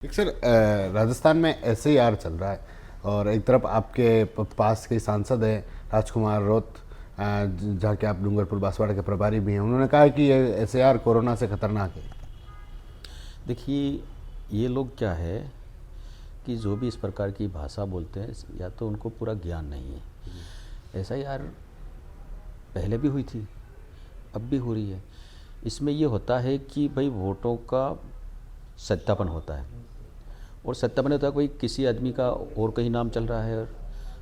एक सर राजस्थान में SIR चल रहा है और एक तरफ आपके पास के सांसद हैं राजकुमार रोत, जहाँ के आप डूंगरपुर बांसवाड़ा के प्रभारी भी हैं। उन्होंने कहा कि ये SIR कोरोना से खतरनाक है। देखिए, ये लोग क्या है कि जो भी इस प्रकार की भाषा बोलते हैं या तो उनको पूरा ज्ञान नहीं है। SIR पहले भी हुई थी, अब भी हो रही है। इसमें ये होता है कि भाई वोटों का सत्यापन होता है और सत्यापन होता है, कोई किसी आदमी का और कहीं नाम चल रहा है और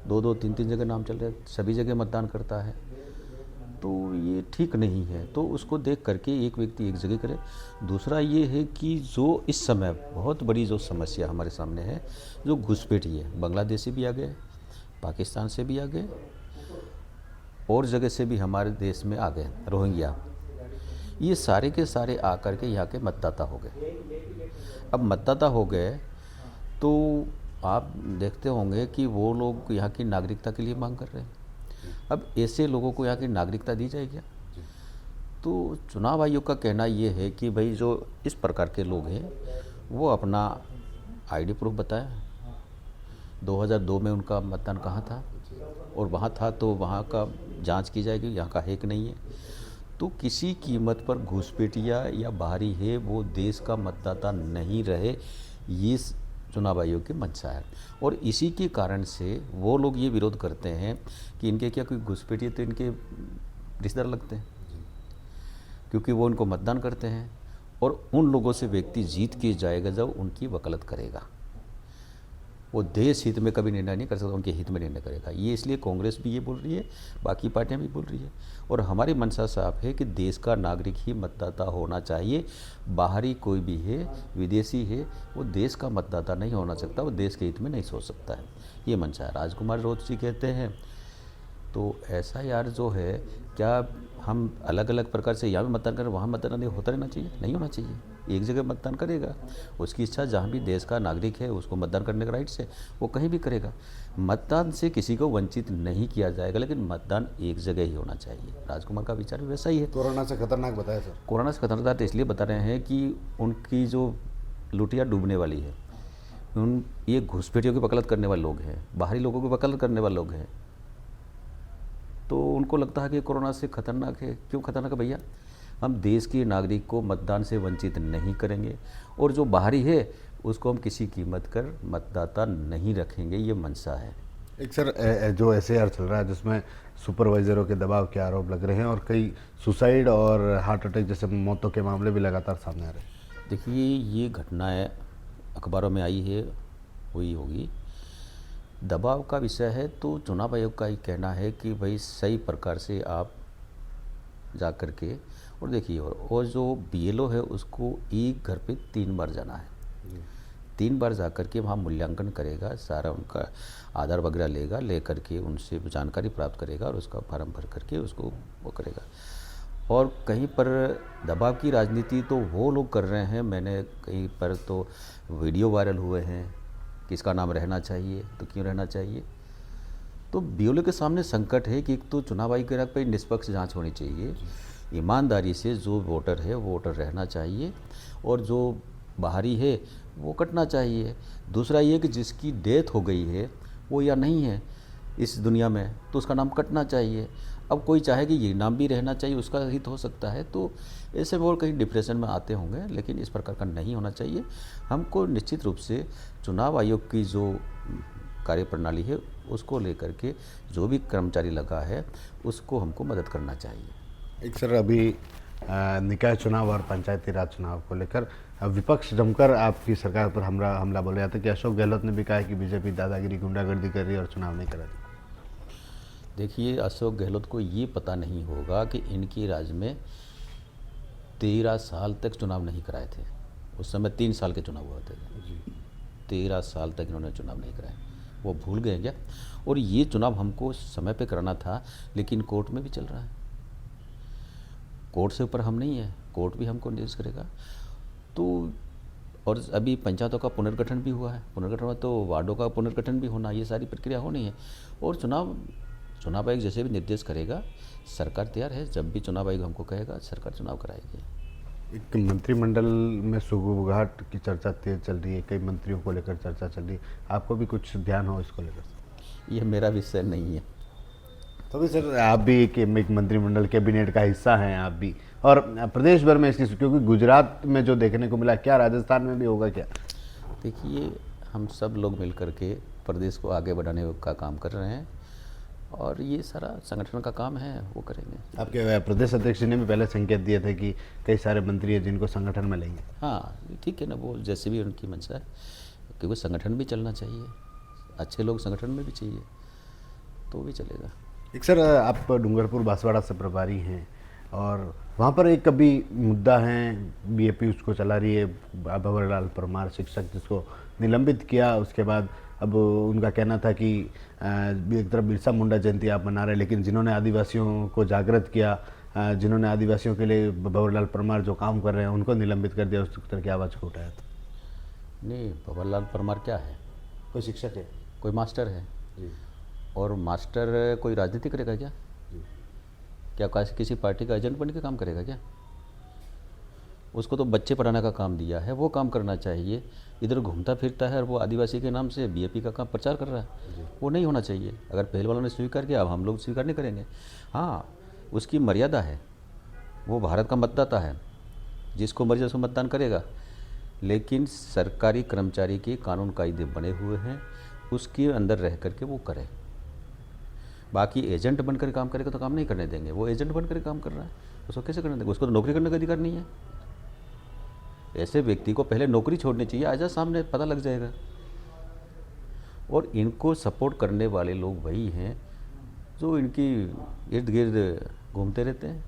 दो दो तीन तीन जगह नाम चल रहा है, सभी जगह मतदान करता है, तो ये ठीक नहीं है। तो उसको देख करके एक व्यक्ति एक जगह करे। दूसरा ये है कि जो इस समय बहुत बड़ी जो समस्या हमारे सामने है, जो घुसपैठी है, बांग्लादेशी भी आ गए, पाकिस्तान से भी आ गए और जगह से भी हमारे देश में आ गए, रोहिंग्या, ये सारे के सारे आकर के यहाँ के मतदाता हो गए। अब मतदाता हो गए तो आप देखते होंगे कि वो लोग यहाँ की नागरिकता के लिए मांग कर रहे हैं। अब ऐसे लोगों को यहाँ की नागरिकता दी जाए क्या? तो चुनाव आयोग का कहना ये है कि भाई जो इस प्रकार के लोग हैं वो अपना ID प्रूफ बताएं, 2002 में उनका मतदान कहाँ था और वहाँ था तो वहाँ का जांच की जाएगी, यहाँ का है कि नहीं है। तो किसी कीमत पर घुसपैठिया या बाहरी है वो देश का मतदाता नहीं रहे, ये चुनाव आयोग की मंशा है। और इसी के कारण से वो लोग ये विरोध करते हैं कि इनके क्या कोई घुसपैठिए तो इनके रिश्तेदार लगते हैं, क्योंकि वो उनको मतदान करते हैं और उन लोगों से व्यक्ति जीत के जाएगा जब उनकी वकालत करेगा। वो देश हित में कभी निर्णय नहीं कर सकता, उनके हित में निर्णय करेगा। ये इसलिए कांग्रेस भी ये बोल रही है, बाकी पार्टियां भी बोल रही है और हमारी मंशा साफ है कि देश का नागरिक ही मतदाता होना चाहिए। बाहरी कोई भी है, विदेशी है, वो देश का मतदाता नहीं होना सकता, वो देश के हित में नहीं सोच सकता है। ये मंशा है। राजकुमार रोत जी कहते हैं तो SIR जो है, क्या हम अलग अलग प्रकार से यहाँ भी मतदान करें वहाँ मतदान होता रहना चाहिए? नहीं होना चाहिए। एक जगह मतदान करेगा, उसकी इच्छा जहाँ भी देश का नागरिक है उसको मतदान करने का राइट्स है, वो कहीं भी करेगा। मतदान से किसी को वंचित नहीं किया जाएगा, लेकिन मतदान एक जगह ही होना चाहिए। राजकुमार का विचार भी वैसा ही है। कोरोना से खतरनाक बताया सर। कोरोना से खतरनाक इसलिए बता रहे हैं कि उनकी जो लुटिया डूबने वाली है, ये घुसपैठियों की वकालत करने वाले लोग हैं, बाहरी लोगों की वकालत करने वाले लोग हैं, तो उनको लगता है कि कोरोना से खतरनाक है। क्यों खतरनाक है भैया? हम देश के नागरिक को मतदान से वंचित नहीं करेंगे और जो बाहरी है उसको हम किसी कीमत कर मतदाता नहीं रखेंगे, ये मंशा है। एक सर जो SIR चल रहा है जिसमें सुपरवाइजरों के दबाव के आरोप लग रहे हैं और कई सुसाइड और हार्ट अटैक जैसे मौतों के मामले भी लगातार सामने आ रहे हैं। देखिए, ये घटनाएं अखबारों में आई है, हुई होगी, दबाव का विषय है। तो चुनाव आयोग का ही कहना है कि भाई सही प्रकार से आप जा कर के और देखिए, और जो BLO है उसको एक घर पे 3 बार जाना है, 3 बार जा कर के वहाँ मूल्यांकन करेगा, सारा उनका आधार वगैरह लेगा, ले कर के उनसे जानकारी प्राप्त करेगा और उसका फॉर्म भर करके उसको वो करेगा। और कहीं पर दबाव की राजनीति तो वो लोग कर रहे हैं, मैंने कहीं पर तो वीडियो वायरल हुए हैं, किसका नाम रहना चाहिए तो क्यों रहना चाहिए। तो BLO के सामने संकट है कि एक तो चुनाव आयोग पर निष्पक्ष जांच होनी चाहिए, ईमानदारी से जो वोटर है वो वोटर रहना चाहिए और जो बाहरी है वो कटना चाहिए। दूसरा ये कि जिसकी डेथ हो गई है वो या नहीं है इस दुनिया में तो उसका नाम कटना चाहिए। अब कोई चाहे कि ये नाम भी रहना चाहिए, उसका हित हो सकता है, तो ऐसे वो कहीं डिप्रेशन में आते होंगे, लेकिन इस प्रकार का नहीं होना चाहिए। हमको निश्चित रूप से चुनाव आयोग की जो कार्यप्रणाली है उसको लेकर के जो भी कर्मचारी लगा है उसको हमको मदद करना चाहिए। एक सर अभी निकाय चुनाव और पंचायती राज चुनाव को लेकर विपक्ष जमकर आपकी सरकार पर हमला बोल रहा था कि अशोक गहलोत ने भी कहा कि BJP दादागिरी गुंडागर्दी कर रही है और चुनाव नहीं करा रही। देखिए, अशोक गहलोत को ये पता नहीं होगा कि इनके राज्य में 13 साल तक चुनाव नहीं कराए थे। उस समय 3 साल के चुनाव हुए थे, 13 साल तक इन्होंने चुनाव नहीं कराए। वो भूल गए क्या? और ये चुनाव हमको समय पे कराना था, लेकिन कोर्ट में भी चल रहा है, कोर्ट से ऊपर हम नहीं है, कोर्ट भी हमको निर्देश करेगा। तो और अभी पंचायतों का पुनर्गठन भी हुआ है, पुनर्गठन हुआ तो वार्डों का पुनर्गठन भी होना, ये सारी प्रक्रिया होनी है। और चुनाव आयोग जैसे भी निर्देश करेगा, सरकार तैयार है, जब भी चुनाव आयोग हमको कहेगा सरकार चुनाव कराएगी। एक मंत्रिमंडल में सुगबुगाहट की चर्चा तेज चल रही है, कई मंत्रियों को लेकर चर्चा चल रही है, आपको भी कुछ ध्यान हो इसको लेकर? ये मेरा विषय नहीं है। तो भी सर आप भी एक मंत्रिमंडल कैबिनेट का हिस्सा हैं आप भी, और प्रदेश भर में इसकी, क्योंकि गुजरात में जो देखने को मिला, क्या राजस्थान में भी होगा क्या? देखिए, हम सब लोग मिल कर के प्रदेश को आगे बढ़ाने का काम कर रहे हैं और ये सारा संगठन का काम है, वो करेंगे। आपके प्रदेश अध्यक्ष जी ने भी पहले संकेत दिए थे कि कई सारे मंत्री हैं जिनको संगठन में लेंगे। हाँ ठीक है ना, वो जैसे भी उनकी मंशा है, क्योंकि संगठन भी चलना चाहिए, अच्छे लोग संगठन में भी चाहिए तो भी चलेगा। एक सर आप डूंगरपुर बांसवाड़ा से प्रभारी हैं और वहाँ पर एक कभी मुद्दा है, बीएपी उसको चला रही है, भंवरलाल परमार शिक्षक जिसको निलंबित किया, उसके बाद अब उनका कहना था कि एक तरफ बिरसा मुंडा जयंती आप मना रहे हैं, लेकिन जिन्होंने आदिवासियों को जागृत किया, जिन्होंने आदिवासियों के लिए भंवरलाल परमार जो काम कर रहे हैं उनको निलंबित कर दिया, उस तरह की आवाज़ को उठाया था। नहीं, भंवरलाल परमार क्या है? कोई शिक्षक है, कोई मास्टर है जी। और मास्टर कोई राजनीति करेगा क्या? क्या किसी पार्टी का एजेंट बन के काम करेगा क्या? उसको तो बच्चे पढ़ाने का काम दिया है, वो काम करना चाहिए। इधर घूमता फिरता है और वो आदिवासी के नाम से बीएपी का काम प्रचार कर रहा है, वो नहीं होना चाहिए। अगर पहले वालों ने स्वीकार किया, अब हम लोग स्वीकार नहीं करेंगे। हाँ, उसकी मर्यादा है, वो भारत का मतदाता है, जिसको मर्जी उसको मतदान करेगा, लेकिन सरकारी कर्मचारी के कानून कायदे बने हुए हैं, उसके अंदर रह करके वो करे। बाकी एजेंट बनकर काम करेगा तो काम नहीं करने देंगे। वो एजेंट बनकर काम कर रहा है, उसको कैसे करने देंगे? उसको तो नौकरी करने का अधिकार नहीं है। ऐसे व्यक्ति को पहले नौकरी छोड़नी चाहिए, आजा सामने पता लग जाएगा। और इनको सपोर्ट करने वाले लोग वही हैं जो इनकी इर्द गिर्द घूमते रहते हैं,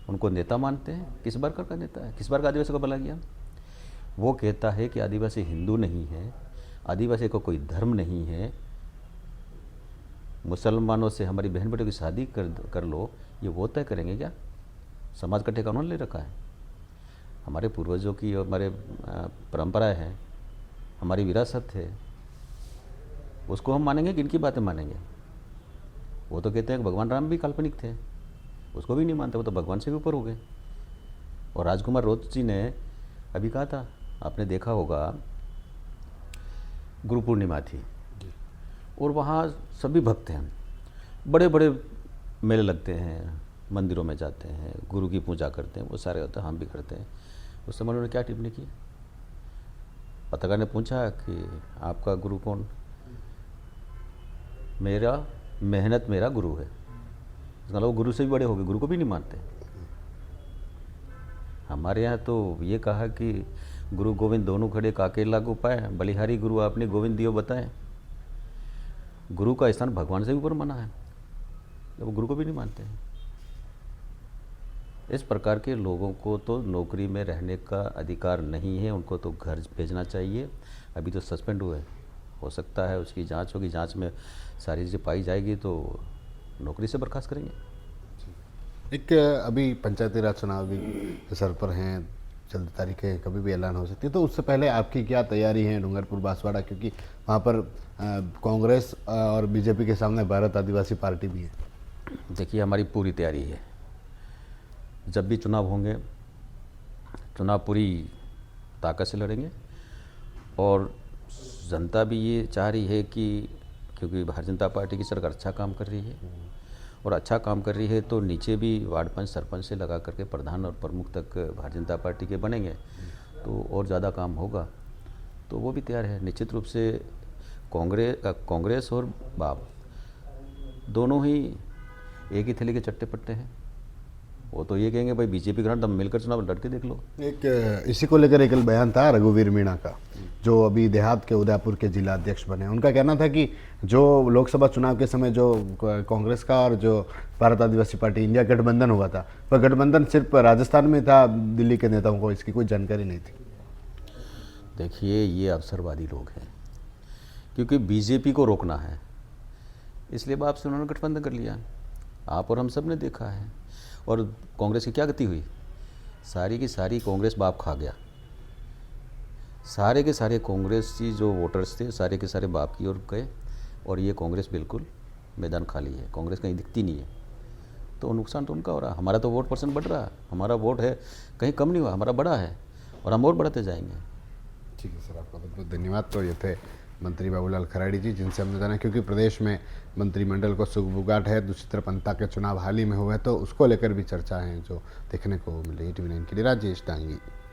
उनको नेता मानते हैं। किस बार का नेता है? किस बार का आदिवासी को भला किया? वो कहता है कि आदिवासी हिंदू नहीं है, आदिवासी को कोई धर्म नहीं है, मुसलमानों से हमारी बहन बेटों की शादी कर लो, ये वो तय करेंगे क्या? समाज का ठेका उन्होंने ले रखा है। हमारे पूर्वजों की और हमारे परंपराएं हैं, हमारी विरासत है, उसको हम मानेंगे कि इनकी बातें मानेंगे? वो तो कहते हैं कि भगवान राम भी काल्पनिक थे, उसको भी नहीं मानते, वो तो भगवान से भी ऊपर हो गए। और राजकुमार रोत जी ने अभी कहा था, आपने देखा होगा, गुरु पूर्णिमा थी और वहाँ सभी भक्त हैं, बड़े बड़े मेले लगते हैं, मंदिरों में जाते हैं, गुरु की पूजा करते हैं, वो सारे होते हैं, हम भी करते हैं। उस समय उन्होंने क्या टिप्पणी की? पत्रकार ने पूछा कि आपका गुरु कौन? मेरा मेहनत मेरा गुरु है। इसका मतलब गुरु से भी बड़े हो गए, गुरु को भी नहीं मानते। हमारे यहाँ तो ये कहा कि गुरु गोविंद दोनों खड़े काके लागू पाए, बलिहारी गुरु आपने गोविंद दियो बताए। गुरु का स्थान भगवान से भी ऊपर माना है, वो गुरु को भी नहीं मानते हैं। इस प्रकार के लोगों को तो नौकरी में रहने का अधिकार नहीं है, उनको तो घर भेजना चाहिए। अभी तो सस्पेंड हुए, हो सकता है उसकी जांच होगी, जांच में सारी चीज़ें पाई जाएगी तो नौकरी से बर्खास्त करेंगे। एक अभी पंचायती राज चुनाव भी सर पर हैं, जल्द तारीखें कभी भी ऐलान हो सकती है, तो उससे पहले आपकी क्या तैयारी है डूंगरपुर बांसवाड़ा, क्योंकि वहाँ पर कांग्रेस और बीजेपी के सामने भारत आदिवासी पार्टी भी है? देखिए, हमारी पूरी तैयारी है। जब भी चुनाव होंगे, चुनाव पूरी ताकत से लड़ेंगे और जनता भी ये चाह रही है कि, क्योंकि भारतीय जनता पार्टी की सरकार अच्छा काम कर रही है और अच्छा काम कर रही है तो नीचे भी वार्ड पंच सरपंच से लगा करके प्रधान और प्रमुख तक भारतीय जनता पार्टी के बनेंगे तो और ज़्यादा काम होगा। तो वो भी तैयार है। निश्चित रूप से कांग्रेस और बाप दोनों ही एक ही थैली के चट्टे पट्टे हैं। वो तो ये कहेंगे भाई बीजेपी के साथ मिलकर चुनाव लड़के देख लो। एक इसी को लेकर एक बयान था रघुवीर मीणा का, जो अभी देहात के उदयपुर के जिला अध्यक्ष बने। उनका कहना था कि जो लोकसभा चुनाव के समय जो कांग्रेस का और जो भारत आदिवासी पार्टी इंडिया गठबंधन हुआ था, वह गठबंधन सिर्फ राजस्थान में था, दिल्ली के नेताओं को इसकी कोई जानकारी नहीं थी। देखिए, ये अवसरवादी लोग हैं, क्योंकि बीजेपी को रोकना है इसलिए बाप से उन्होंने गठबंधन कर लिया। आप और हम सब ने देखा है। और कांग्रेस की क्या गति हुई? सारी की सारी कांग्रेस बाप खा गया। सारे के सारे कांग्रेसी जो वोटर्स थे सारे के सारे बाप की ओर गए और ये कांग्रेस बिल्कुल मैदान खाली है। कांग्रेस कहीं दिखती नहीं है। तो नुकसान तो उनका हो रहा है। हमारा तो वोट परसेंट बढ़ रहा है, हमारा वोट है कहीं कम नहीं हुआ, हमारा बढ़ा है और हम और बढ़ते जाएंगे। ठीक है सर, आपका बहुत बहुत धन्यवाद। तो ये थे मंत्री बाबूलाल खराड़ी जी, जिनसे हमने जाना, क्योंकि प्रदेश में मंत्रिमंडल को सुगबुगाहट है, दूसरी तरफ अंता के चुनाव हाल ही में हुए, तो उसको लेकर भी चर्चा है जो देखने को मिली। TV9 के लिए राजेश डांगी।